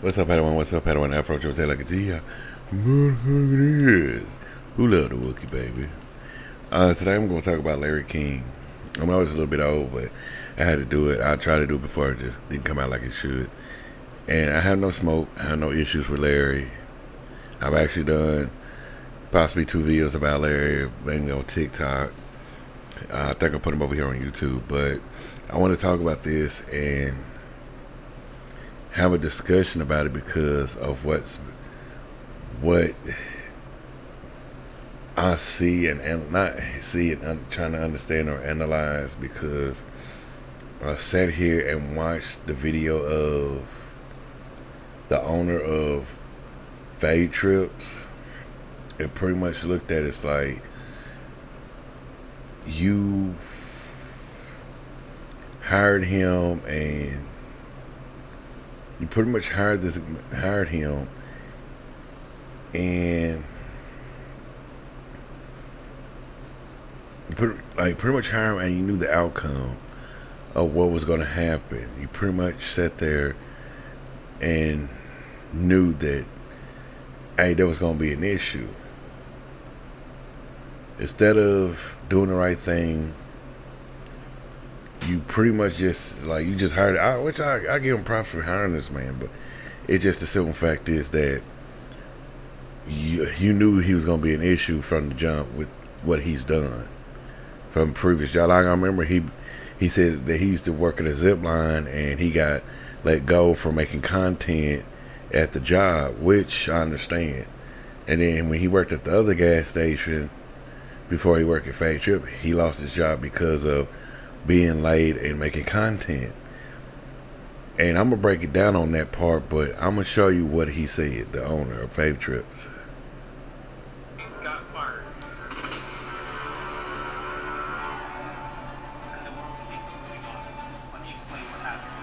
What's up, Padawan? What's up, Padawan? Afrojoe, like it's here. Motherfucker is. Who love the Wookie, baby? Today I'm going to talk about Larry King. I know it's a little bit old, but I had to do it. I tried to do it before it just didn't come out like it should. And I have no smoke. I have no issues with Larry. I've actually done possibly 2 videos about Larry, mainly on TikTok. I think I'll put them over here on YouTube. But I want to talk about this and have a discussion about it because of what I see and not see it. I'm trying to understand or analyze because I sat here and watched the video of the owner of Fade Trips. It pretty much looked at it as like you hired him and you pretty much hired him and pretty much hired him and you knew the outcome of what was going to happen. You pretty much sat there and knew that, hey, there was going to be an issue. Instead of doing the right thing, you pretty much just you just hired, which I give him props for hiring this man, but it just the simple fact is that you knew he was going to be an issue from the jump with what he's done from previous job. Like I remember he said that he used to work at a zip line and he got let go for making content at the job, which I understand. And then when he worked at the other gas station before he worked at Fade Trip, he lost his job because of being late and making content. And I'm gonna break it down on that part, but I'm gonna show you what he said, the owner of Fade Trips. Got fired. And the world keeps moving on. Let me explain what happened.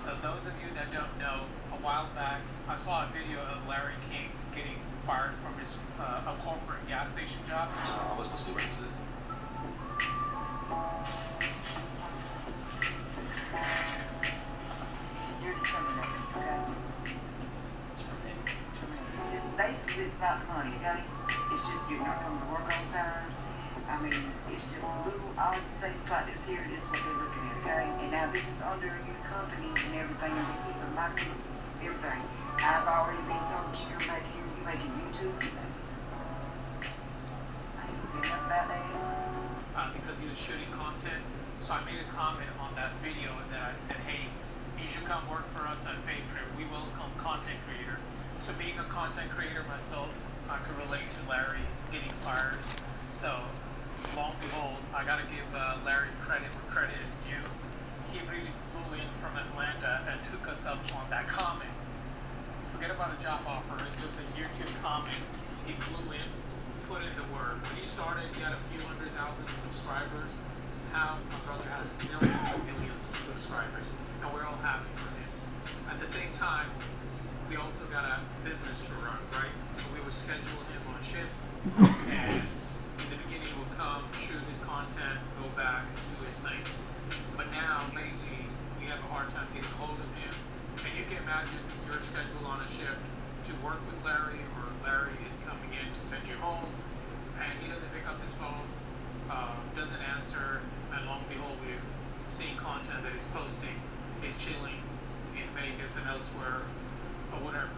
So those of you that don't know, a while back I saw a video of Larry King getting fired from his a corporate gas station job. I was supposed to be ready to. You're terminated, okay? It's basically it's not money, okay? It's just you're not coming to work on time. I mean, it's just little all things like this here. This is what they're looking at, okay? And now this is under a new company and everything, and the people like everything. I've already been told you come back here, you making YouTube. I ain't saying nothing about that. Because he was shooting content. So I made a comment on that video and then I said, hey, you should come work for us at Fade Trip. We welcome content creator. So being a content creator myself, I could relate to Larry getting fired. So long and behold, I gotta give Larry credit where credit is due. He really flew in from Atlanta and took us up on that comment. Forget about a job offer, just a YouTube comment. He flew in, put in the work. When he started, he had a few 100,000 subscribers. Now my brother has millions of subscribers, and we're all happy for him. At the same time, we also got a business to run, right? So we were scheduling him on shifts, and in the beginning he would come, shoot his content, go back, do his thing. But now, lately, we have a hard time getting hold of him. And you can imagine your schedule on a shift to work with Larry, or Larry is coming in to send you home, and he doesn't pick up his phone, doesn't answer, and long and behold, we're seeing content that he's posting. He's chilling in Vegas and elsewhere, or whatever.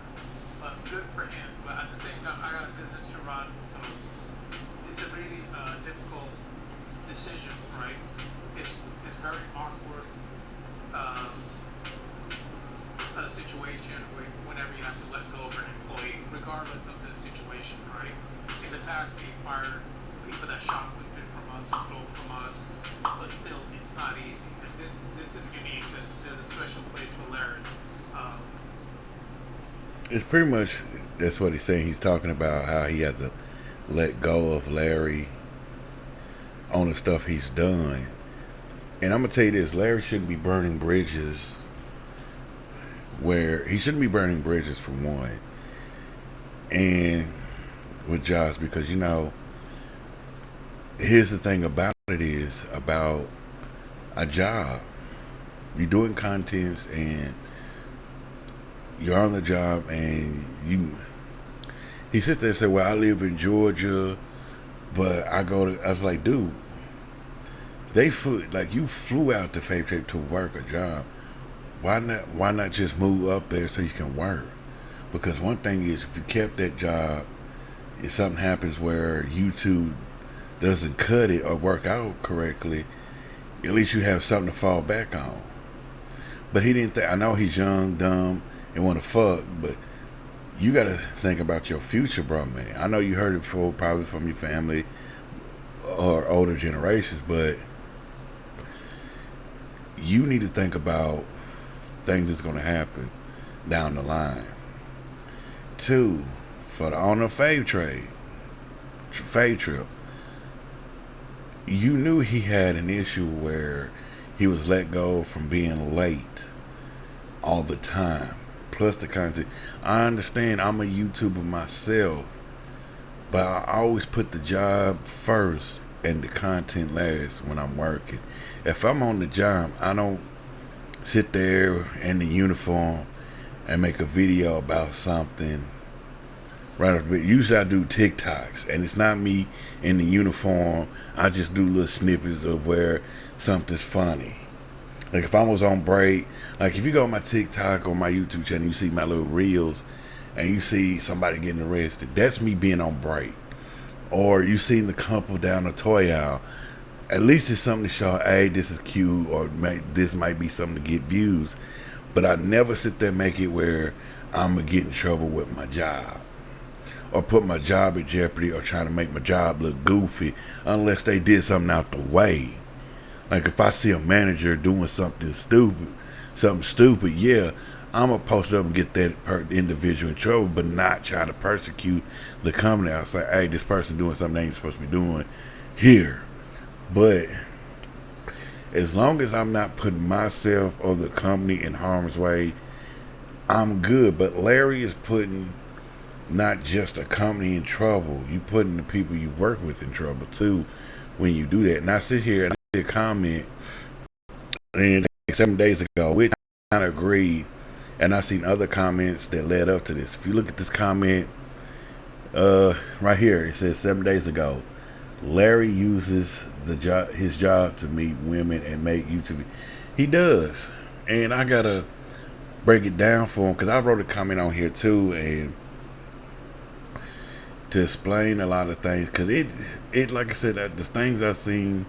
But good for him. But at the same time, I got a business to run, so it's a really difficult decision, right? It's very awkward. A situation whenever you have to let go of an employee, regardless of the situation, right? In the past, we fired people that shoplifted from us or stole from us, but still, it's not easy. And this is unique. There's a special place for Larry. It's pretty much that's what he's saying. He's talking about how he had to let go of Larry on the stuff he's done. And I'm gonna tell you this: Larry shouldn't be burning bridges. Where he shouldn't be burning bridges for one, and with jobs, because here's the thing about it is about a job. You're doing contents and you're on the job and he sits there and said, well, I live in Georgia, but I was like, dude, you flew out to Faith Trip to work a job. Why not just move up there so you can work? Because one thing is, if you kept that job, if something happens where YouTube doesn't cut it or work out correctly, at least you have something to fall back on. But he didn't think. I know he's young, dumb, and want to fuck, but you got to think about your future, bro, man. I know you heard it before, probably from your family or older generations, but you need to think about things that's going to happen down the line. 2, for the owner of Fave Trip, you knew he had an issue where he was let go from being late all the time. Plus the content. I understand I'm a YouTuber myself, but I always put the job first and the content last when I'm working. If I'm on the job, I don't sit there in the uniform and make a video about something right off the bat. Usually I do TikToks, and it's not me in the uniform. I just do little snippets of where something's funny. Like if I was on break, like if you go on my TikTok or my YouTube channel, you see my little reels, and you see somebody getting arrested, that's me being on break. Or you see the couple down the toy aisle, at least it's something to show, hey, this is cute, or this might be something to get views. But I never sit there and make it where I'm going to get in trouble with my job, or put my job at jeopardy, or trying to make my job look goofy, unless they did something out the way. Like if I see a manager doing something stupid, yeah, I'm going to post it up and get that individual in trouble, but not try to persecute the company. I'll say, hey, this person doing something they ain't supposed to be doing here. But as long as I'm not putting myself or the company in harm's way, I'm good. But Larry is putting not just a company in trouble, you putting the people you work with in trouble too when you do that. And I sit here and I see a comment, and 7 days ago, we kind of agreed, and I seen other comments that led up to this. If you look at this comment right here, it says 7 days ago, Larry uses his job to meet women and make YouTube. He does, and I gotta break it down for him because I wrote a comment on here too, and to explain a lot of things, because it like I said, the things I've seen,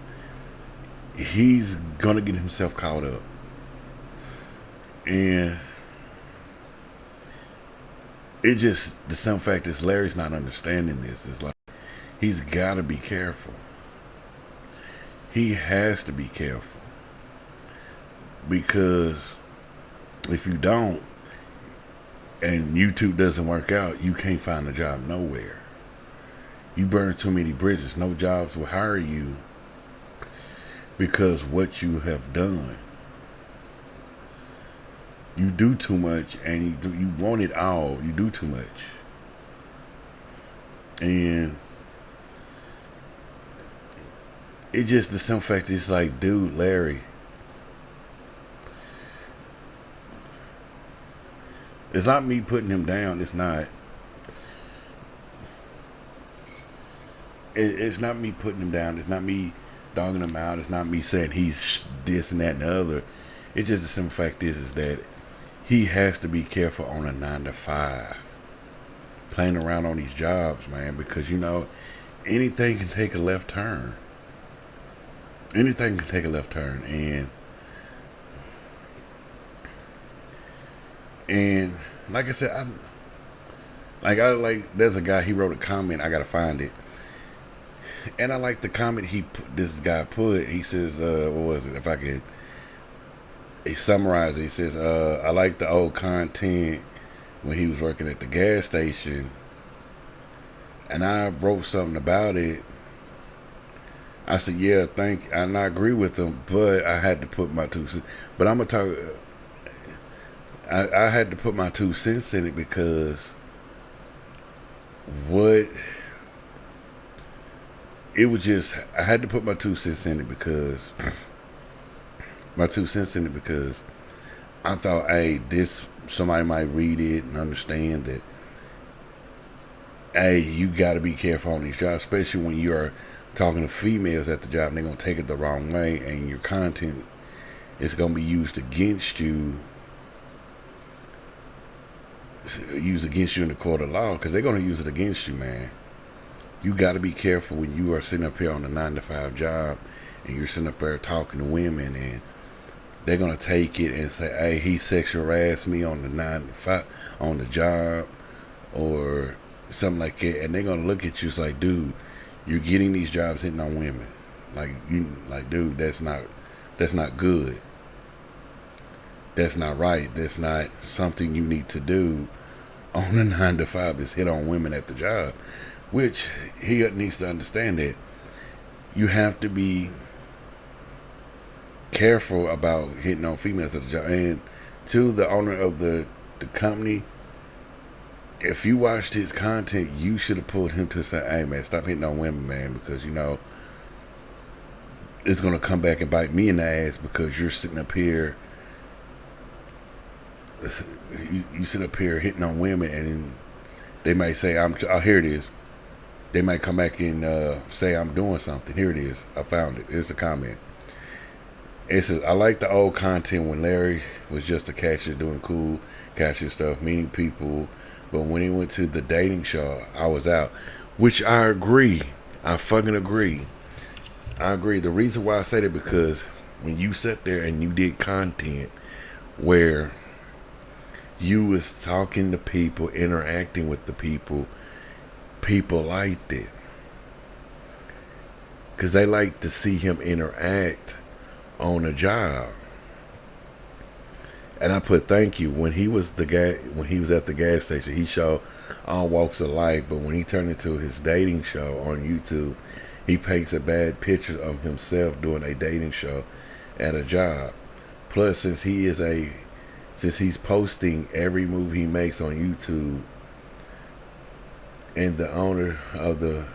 he's gonna get himself caught up, and it just, the simple fact is Larry's not understanding this. It's like he's got to be careful. He has to be careful, because if you don't, and YouTube doesn't work out, you can't find a job nowhere. You burn too many bridges. No jobs will hire you because what you have done. You do too much, and you want it all. You do too much, and it just, the simple fact is like, dude, Larry, it's not me putting him down. It's not. It's not me putting him down. It's not me dogging him out. It's not me saying he's this and that and the other. It's just the simple fact is that he has to be careful on a 9 to 5, playing around on these jobs, man, because you know anything can take a left turn. Anything can take a left turn, and like I said, there's a guy, he wrote a comment, I gotta find it, and I like the comment this guy put. He says, what was it? If I could, he summarized it. He says, I like the old content when he was working at the gas station, and I wrote something about it. I said, yeah, and I agree with him, but I had to put my 2 cents. But I'm gonna talk. I had to put my 2 cents in it because I had to put my 2 cents in it because I thought, hey, this somebody might read it and understand that, hey, you got to be careful on these jobs, especially when you are talking to females at the job. And they're gonna take it the wrong way, and your content is gonna be used against you, in the court of law, because they're gonna use it against you, man. You got to be careful when you are sitting up here on a 9-to-5 job, and you're sitting up there talking to women, and they're gonna take it and say, "Hey, he sexual harassed me on the 9-to-5 on the job," or something like that, and they're gonna look at you like, "Dude, you're getting these jobs hitting on women, dude, that's not good. That's not right. That's not something you need to do on a 9-to-5 is hit on women at the job," which he needs to understand that you have to be careful about hitting on females at the job. And to the owner of the company, if you watched his content, you should have pulled him to say, "Hey, man, stop hitting on women, man, because, it's going to come back and bite me in the ass because you're sitting up here, you sit up here hitting on women, and they might say, oh, here it is." They might come back and say, "I'm doing something. Here it is. I found it." It's a comment. It says, "I like the old content when Larry was just a cashier doing cool cashier stuff, meeting people. But when he went to the dating show, I was out." Which I agree. I fucking agree. I agree. The reason why I say that, because when you sat there and you did content where you was talking to people, interacting with the people, people liked it. Because they like to see him interact on a job. And I put thank you. When he was at the gas station, he showed all walks of life. But when he turned into his dating show on YouTube, he paints a bad picture of himself doing a dating show at a job. Plus, since he's posting every move he makes on YouTube, and the owner of the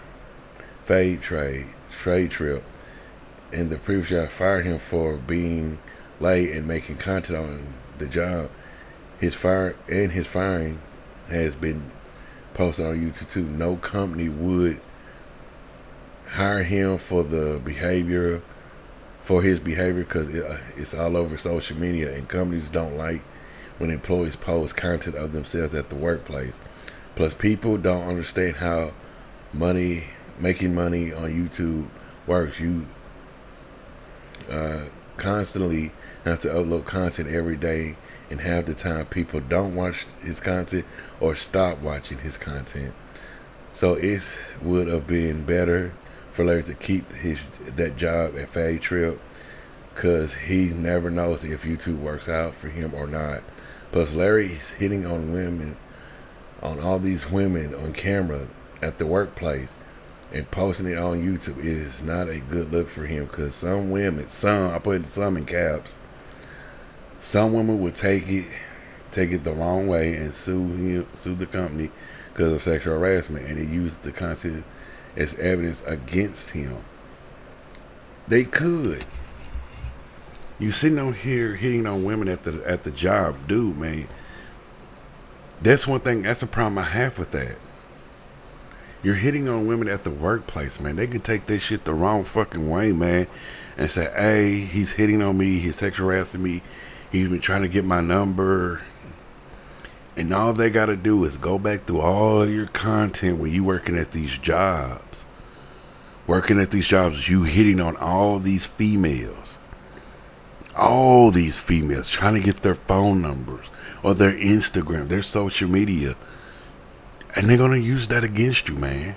trade trip, and the previous job fired him for being late and making content on the job, his firing has been posted on YouTube too. No company would hire him for his behavior, because it's all over social media, and companies don't like when employees post content of themselves at the workplace. Plus, people don't understand how making money on YouTube works. You constantly have to upload content every day, and half the time people don't watch his content or stop watching his content. So it would have been better for Larry to keep that job at Fade Trip, because he never knows if YouTube works out for him or not. Plus, Larry's hitting on women, on all these women on camera at the workplace, and posting it on YouTube is not a good look for him, because some women, I put some in caps, some women would take it the wrong way and sue the company because of sexual harassment, and they use the content as evidence against him. They could. You sitting on here hitting on women at the job, dude, man. That's one thing. That's a problem I have with that. You're hitting on women at the workplace, man. They can take this shit the wrong fucking way, man, and say, "Hey, he's hitting on me. He's sexual harassing me. He's been trying to get my number." And all they got to do is go back through all your content when you working at these jobs. You hitting on all these females. All these females trying to get their phone numbers or their Instagram, their social media. And they're going to use that against you, man.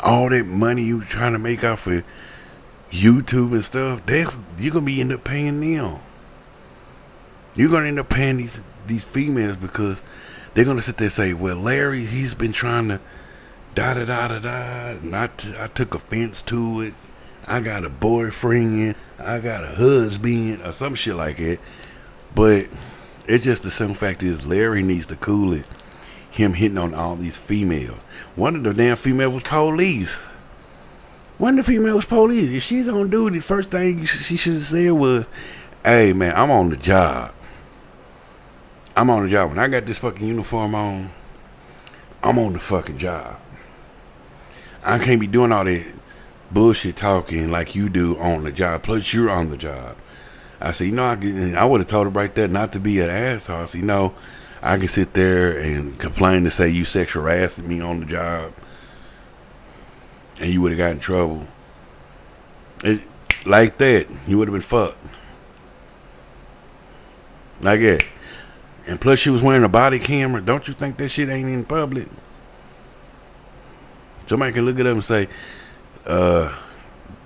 All that money you trying to make off of YouTube and stuff, you're going to be end up paying them. You're going to end up paying these females, because they're going to sit there and say, "Well, Larry, he's been trying to da-da-da-da-da, and I took offense to it. I got a boyfriend, I got a husband," or some shit like that. But it's just the simple fact is, Larry needs to cool it. Him hitting on all these females. One of the damn females was police. If she's on duty, first thing she should have said was, Hey man, I'm on the job. I'm on the job. When I got this fucking uniform on, I'm on the fucking job. I can't be doing all that bullshit talking like you do on the job. Plus, you're on the job. I said, I would have told her right there not to be an asshole. I said, I can sit there and complain to say you sexual harassing me on the job, and you would have got in trouble. Like that, you would have been fucked. Like that. And plus, she was wearing a body camera. Don't you think that shit ain't in public? Somebody can look it up and say,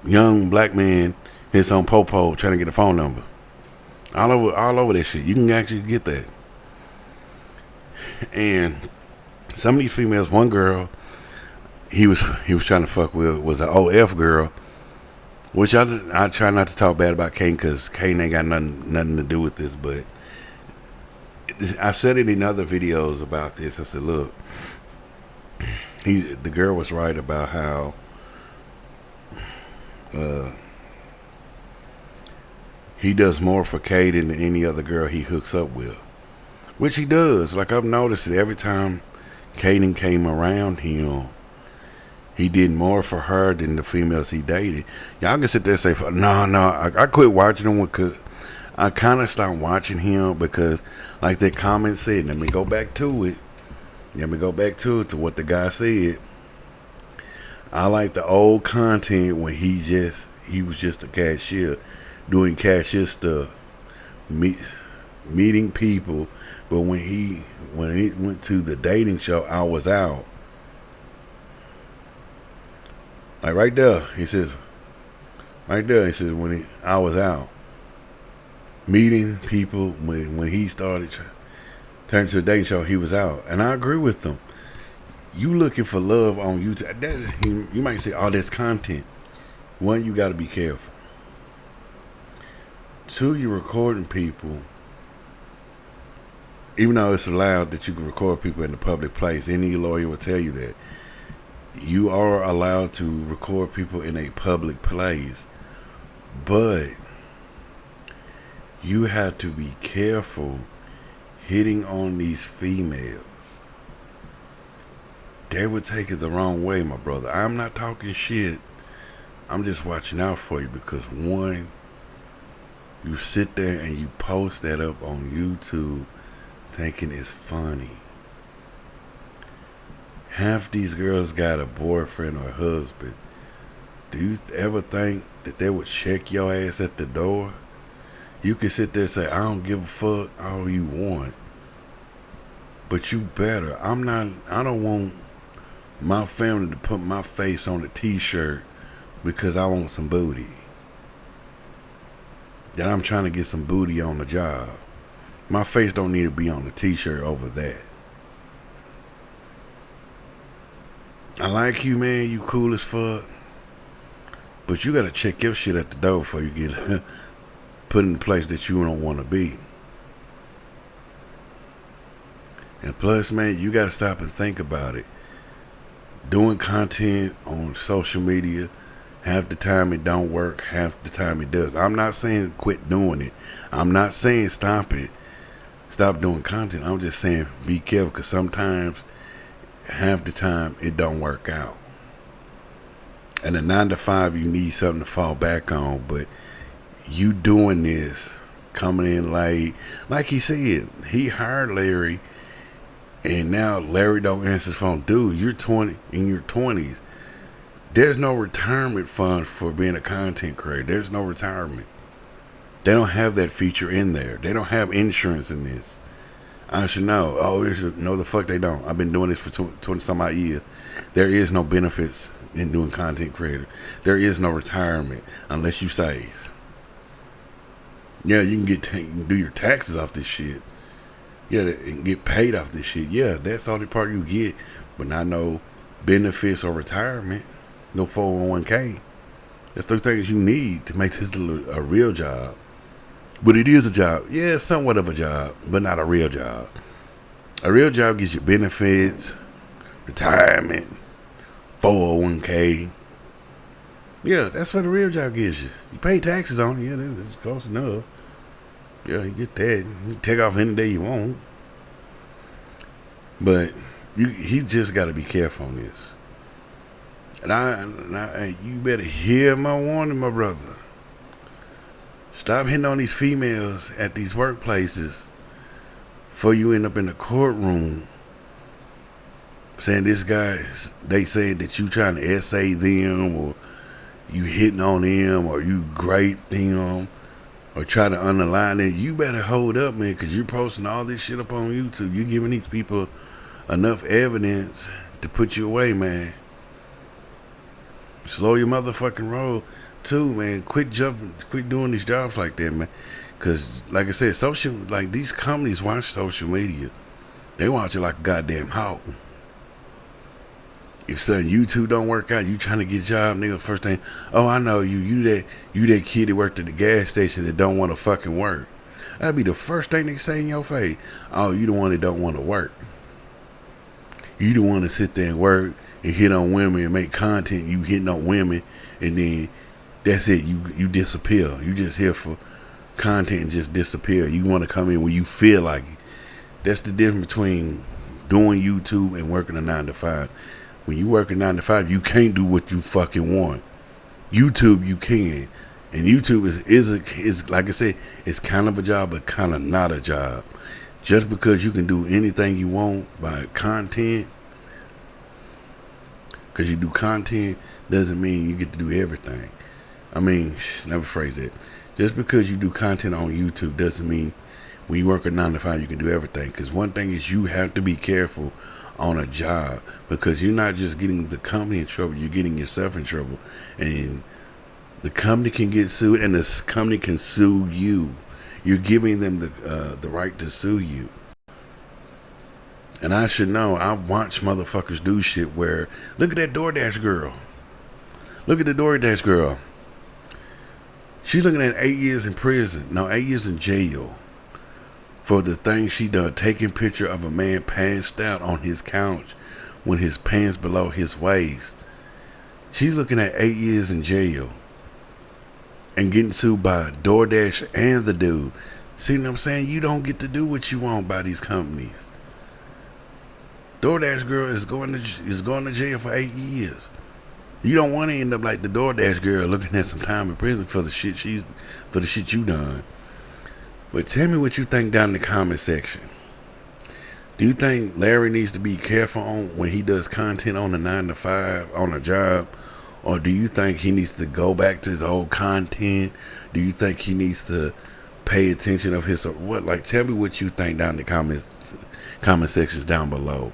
young black man hits on Popo trying to get a phone number. All over that shit. You can actually get that. And some of these females, one girl, he was trying to fuck with was an OF girl, which I try not to talk bad about Kane because Kane ain't got nothing to do with this, but I said it in other videos about this. I said, look, the girl was right about how he does more for Kaden than any other girl he hooks up with, which he does. Like, I've noticed it every time Kaden came around him, he did more for her than the females he dated. Y'all can sit there and say, no, I quit watching him because I kind of stopped watching him because, like that comment said, let me go back to it to what the guy said. I like the old content when he was just a cashier doing cashier stuff, meeting people. But when it went to the dating show, I was out. Like right there, he says when I was out meeting people, when he started turning to a dating show, he was out. And I agree with them. You looking for love on YouTube, you might say, oh, that's content. One, you got to be careful. Two, you're recording people. Even though it's allowed that you can record people in the public place, any lawyer will tell you that. You are allowed to record people in a public place. But you have to be careful hitting on these females. They would take it the wrong way, my brother. I'm not talking shit. I'm just watching out for you because, one, you sit there and you post that up on YouTube thinking it's funny. Half these girls got a boyfriend or a husband. Do you ever think that they would check your ass at the door? You can sit there and say, I don't give a fuck all you want. But you better. I don't want my family to put my face on a t-shirt because I want some booty. That I'm trying to get some booty on the job. My face don't need to be on the t-shirt over that. I like you, man. You cool as fuck. But you gotta check your shit at the door before you get put in a place that you don't want to be. And plus, man, you gotta stop and think about it. Doing content on social media, half the time it don't work, half the time it does. I'm not saying quit doing it. I'm not saying stop it. Stop doing content. I'm just saying be careful because sometimes, half the time, it don't work out. And a 9 to 5, you need something to fall back on. But you doing this, coming in late, like he said, he hired Larry, and now Larry don't answer his phone. Dude, you're 20 in your 20s. There's no retirement fund for being a content creator. There's no retirement. They don't have that feature in there. They don't have insurance in this. I should know. No, the fuck they don't. I've been doing this for 20 some odd years. There is no benefits in doing content creator. There is no retirement unless you save. Yeah, you can do your taxes off this shit. Yeah, and get paid off this shit. Yeah, that's the only part you get. But not no benefits or retirement. No 401k. That's those things you need to make this a real job. But it is a job. Yeah, it's somewhat of a job, but not a real job. A real job gives you benefits, retirement, 401k. Yeah, that's what a real job gives you. You pay taxes on it. Yeah, that's close enough. Yeah, you get that. You can take off any day you want. But he just got to be careful on this. And you better hear my warning, my brother. Stop hitting on these females at these workplaces before you end up in the courtroom saying this guy, they saying that you trying to essay them, or you hitting on them, or you grape them, or try to underline it. You better hold up, man, because you're posting all this shit up on YouTube. You're giving these people enough evidence to put you away, man. Slow your motherfucking roll too, man. Quit doing these jobs like that, man. Cause like I said, like these companies watch social media. They watch it like a goddamn hawk. If something YouTube don't work out, you trying to get a job, nigga, first thing, oh, I know you that kid that worked at the gas station that don't want to fucking work. That'd be the first thing they say in your face. Oh, you the one that don't want to work. You the one to sit there and work and hit on women and make content. You hitting on women, and then that's it. You disappear. You just here for content and just disappear. You want to come in when you feel like it. That's the difference between doing YouTube and working a 9 to 5. When you work a 9 to 5, you can't do what you fucking want. YouTube, you can. And YouTube is like I said, it's kind of a job, but kind of not a job. Just because you can do anything you want by content, because you do content, doesn't mean you get to do everything. I mean, never phrase it. Just because you do content on YouTube doesn't mean when you work a 9 to 5, you can do everything. Because one thing is, you have to be careful on a job, because you're not just getting the company in trouble, you're getting yourself in trouble. And the company can get sued, and the company can sue you. You're giving them the right to sue you. And I should know. I watch motherfuckers do shit where, look at that DoorDash girl. Look at the DoorDash girl. She's looking at 8 years in prison. No, 8 years in jail for the thing she done, taking picture of a man passed out on his couch when his pants below his waist. She's looking at 8 years in jail and getting sued by DoorDash and the dude. See what I'm saying? You don't get to do what you want by these companies. DoorDash girl is going to jail for 8 years. You don't want to end up like the DoorDash girl looking at some time in prison for the shit you done. But tell me what you think down in the comment section. Do you think Larry needs to be careful on when he does content on the 9 to 5 on a job? Or do you think he needs to go back to his old content? Do you think he needs to pay attention of his what? Like, tell me what you think down in the comment sections down below.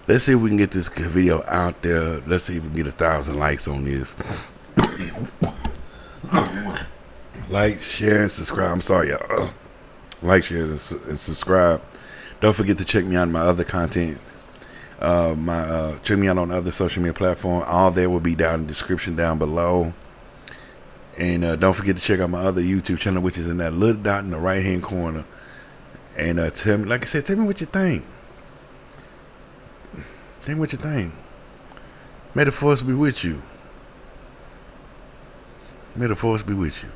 Let's see if we can get this video out there. Let's see if we can get 1,000 likes on this. Like, share, and subscribe. I'm sorry, y'all. Like, share, and subscribe. Don't forget to check me out on my other content. Check me out on other social media platforms. All there will be down in the description down below. And don't forget to check out my other YouTube channel, which is in that little dot in the right hand corner. And tell me, like I said, tell me what you think. Tell me what you think. May the force be with you. May the force be with you.